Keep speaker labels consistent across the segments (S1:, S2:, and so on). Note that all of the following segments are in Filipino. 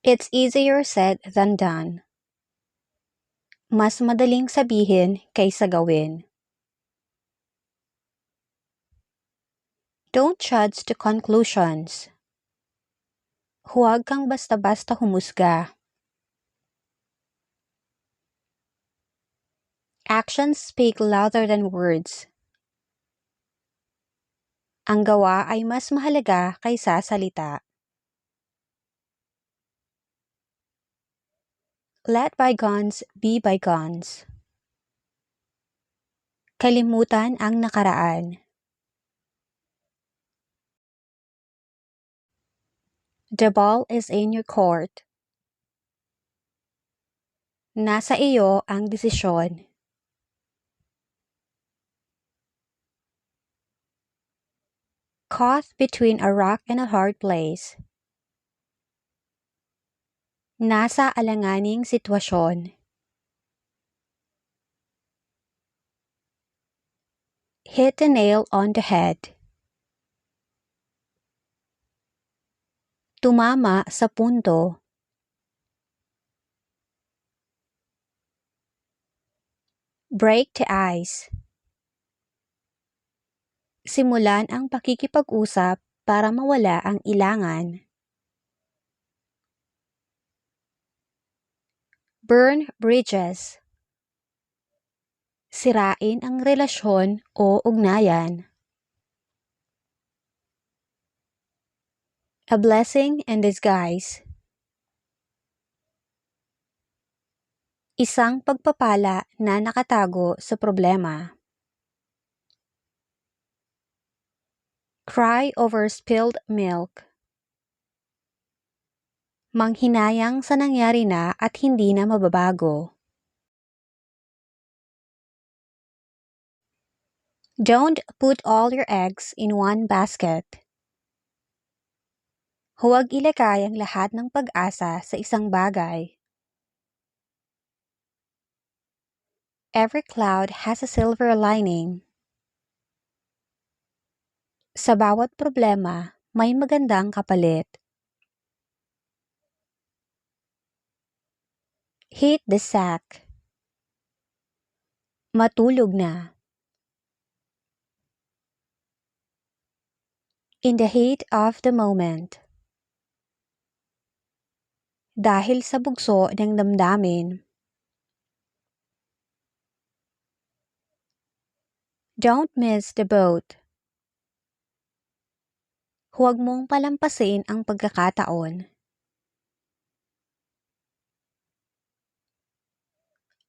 S1: It's easier said than done. Mas madaling sabihin kaysa gawin. Don't judge to conclusions. Huwag kang basta-basta humusga. Actions speak louder than words. Ang gawa ay mas mahalaga kaysa salita. Let bygones be bygones. Kalimutan ang nakaraan. The ball is in your court. Nasa iyo ang desisyon. Caught between a rock and a hard place. Nasa alanganing sitwasyon. Hit the nail on the head. Tumama sa punto. Break the ice. Simulan ang pakikipag-usap para mawala ang ilangan. Burn bridges. Sirain ang relasyon o ugnayan. A blessing in disguise. Isang pagpapala na nakatago sa problema. Cry over spilled milk. Manghinayang sa nangyari na at hindi na mababago. Don't put all your eggs in one basket. Huwag ilagay ang lahat ng pag-asa sa isang bagay. Every cloud has a silver lining. Sa bawat problema, may magandang kapalit. Hit the sack. Matulog na. In the heat of the moment. Dahil sa bugso ng damdamin. Don't miss the boat. Huwag mong palampasin ang pagkakataon.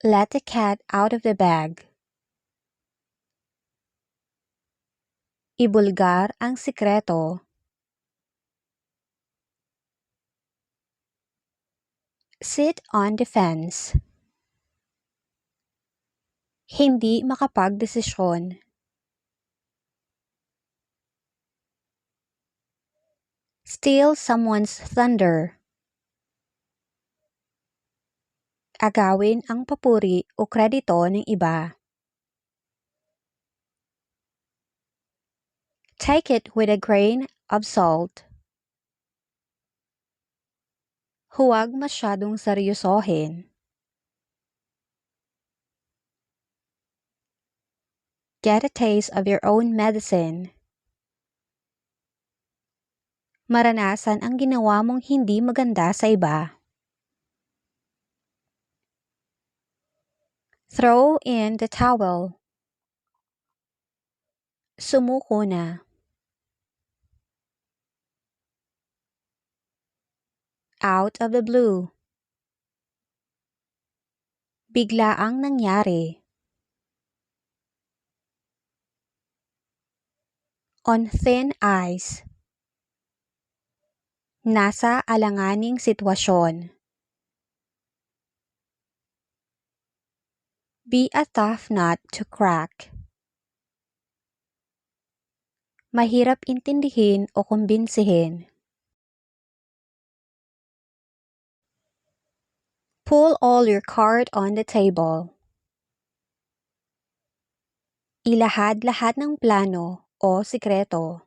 S1: Let the cat out of the bag. Ibulgar ang sikreto. Sit on the fence. Hindi makapagdesisyon. Steal someone's thunder. Agawin ang papuri o kredito ng iba. Take it with a grain of salt. Huwag masyadong seryosohin. Get a taste of your own medicine. Maranasan ang ginawa mong hindi maganda sa iba. Throw in the towel. Sumuko na. Out of the blue. Biglaang nangyari. On thin ice. Nasa alanganing sitwasyon. Be a tough nut to crack. Mahirap intindihin o kumbinsihin. Pull all your card on the table. Ilahad lahat ng plano o sikreto.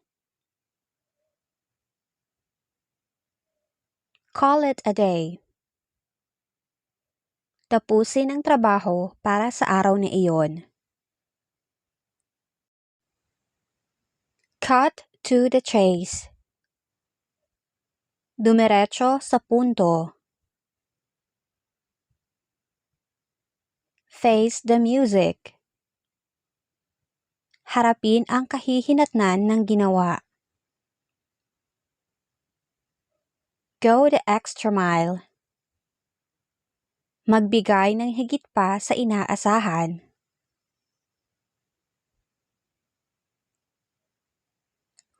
S1: Call it a day. Tapusin ang trabaho para sa araw na iyon. Cut to the chase. Dumiretso sa punto. Face the music. Harapin ang kahihinatnan ng ginawa. Go the extra mile. Magbigay ng higit pa sa inaasahan.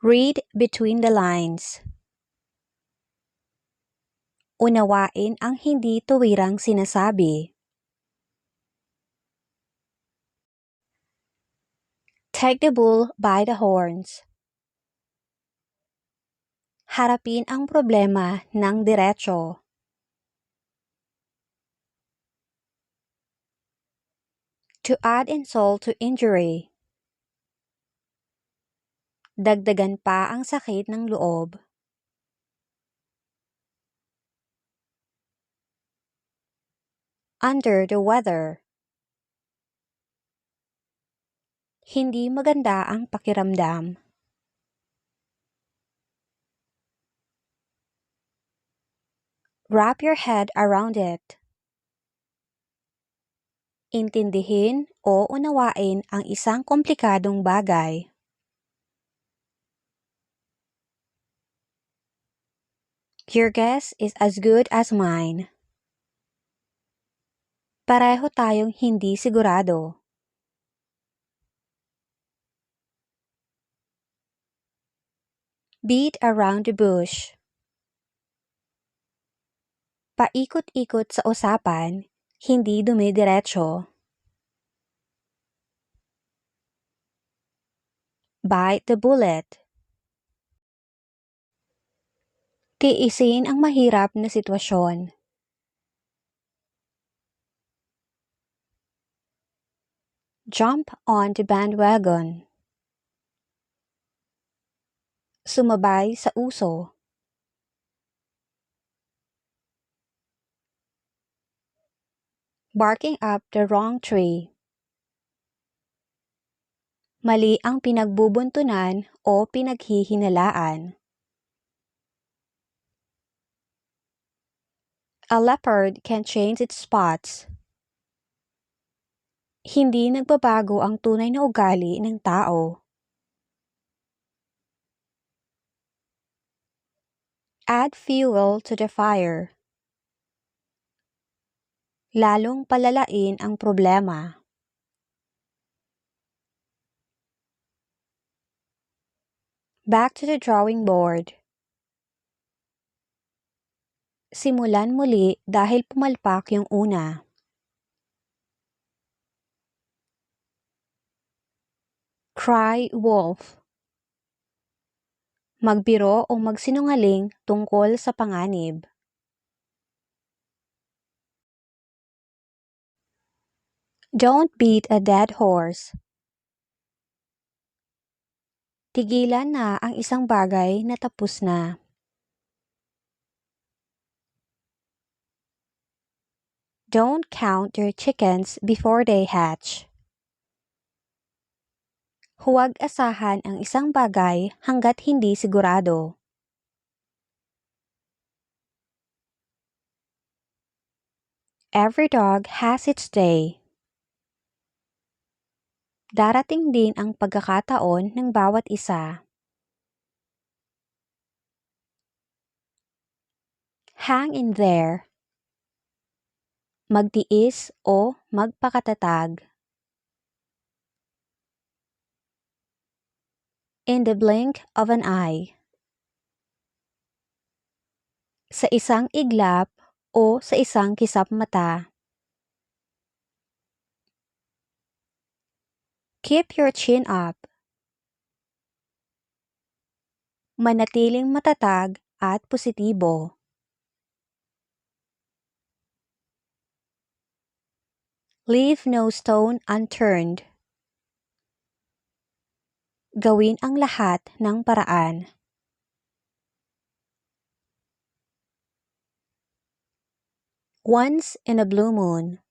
S1: Read between the lines. Unawain ang hindi tuwirang sinasabi. Take the bull by the horns. Harapin ang problema ng diretso. To add insult to injury. Dagdagan pa ang sakit ng loob. Under the weather. Hindi maganda ang pakiramdam. Wrap your head around it. Intindihin o unawain ang isang komplikadong bagay. Your guess is as good as mine. Pareho tayong hindi sigurado. Beat around the bush. Paikot-ikot sa usapan, hindi dumidiretso. Bite the bullet. Tiisin ang mahirap na sitwasyon. Jump on the bandwagon. Sumabay sa uso. Barking up the wrong tree. Mali ang pinagbubuntunan o pinaghihinalaan. A leopard can change its spots. Hindi nagbabago ang tunay na ugali ng tao. Add fuel to the fire. Lalong palalain ang problema. Back to the drawing board. Simulan muli dahil pumalpak yung una. Cry wolf. Magbiro o magsinungaling tungkol sa panganib. Don't beat a dead horse. Tigilan na ang isang bagay na tapos na. Don't count your chickens before they hatch. Huwag asahan ang isang bagay hanggat hindi sigurado. Every dog has its day. Darating din ang pagkakataon ng bawat isa. Hang in there. Magtiis o magpakatatag. In the blink of an eye. Sa isang iglap o sa isang kisap mata. Keep your chin up. Manatiling matatag at positibo. Leave no stone unturned. Gawin ang lahat ng paraan. Once in a blue moon.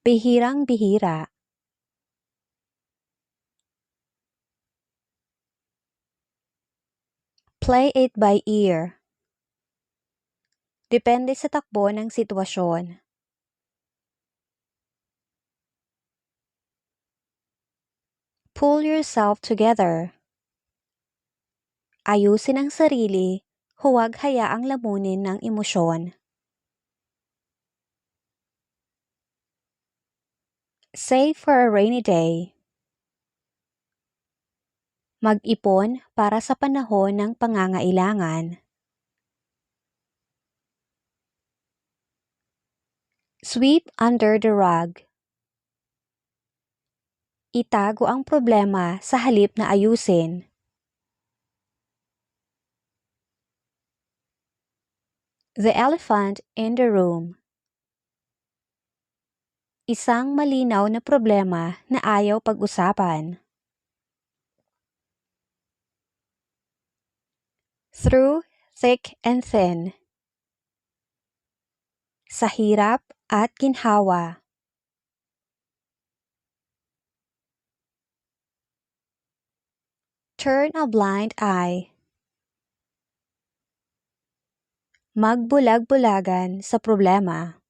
S1: Bihirang-bihira. Play it by ear. Depende sa takbo ng sitwasyon. Pull yourself together. Ayusin ang sarili, huwag hayaang lamunin ng emosyon. Save for a rainy day. Mag-ipon para sa panahon ng pangangailangan. Sweep under the rug. Itago ang problema sa halip na ayusin. The elephant in the room. Isang malinaw na problema na ayaw pag-usapan. Through thick and thin. Sa hirap at ginhawa. Turn a blind eye. Magbulag-bulagan sa problema.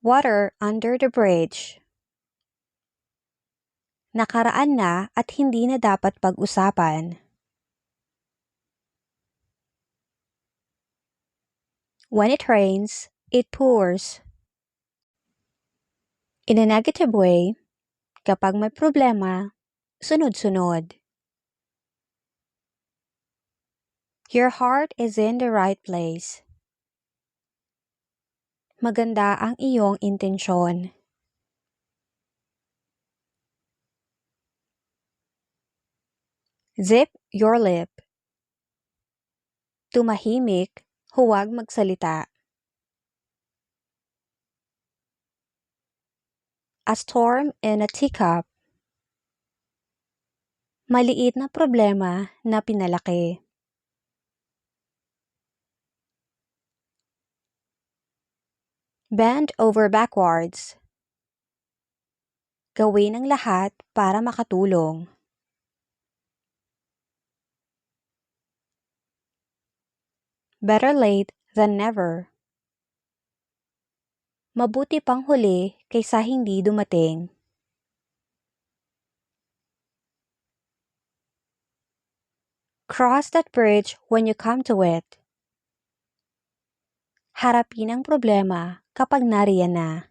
S1: Water under the bridge. Nakaraan na at hindi na dapat pag-usapan. When it rains, it pours. In a negative way, kapag may problema, sunod-sunod. Your heart is in the right place. Maganda ang iyong intensyon. Zip your lip. Tumahimik, huwag magsalita. A storm in a teacup. Maliit na problema na pinalaki. Bend over backwards. Gawin ang lahat para makatulong. Better late than never. Mabuti pang huli kaysa hindi dumating. Cross that bridge when you come to it. Harapin ang problema kapag nariyan na.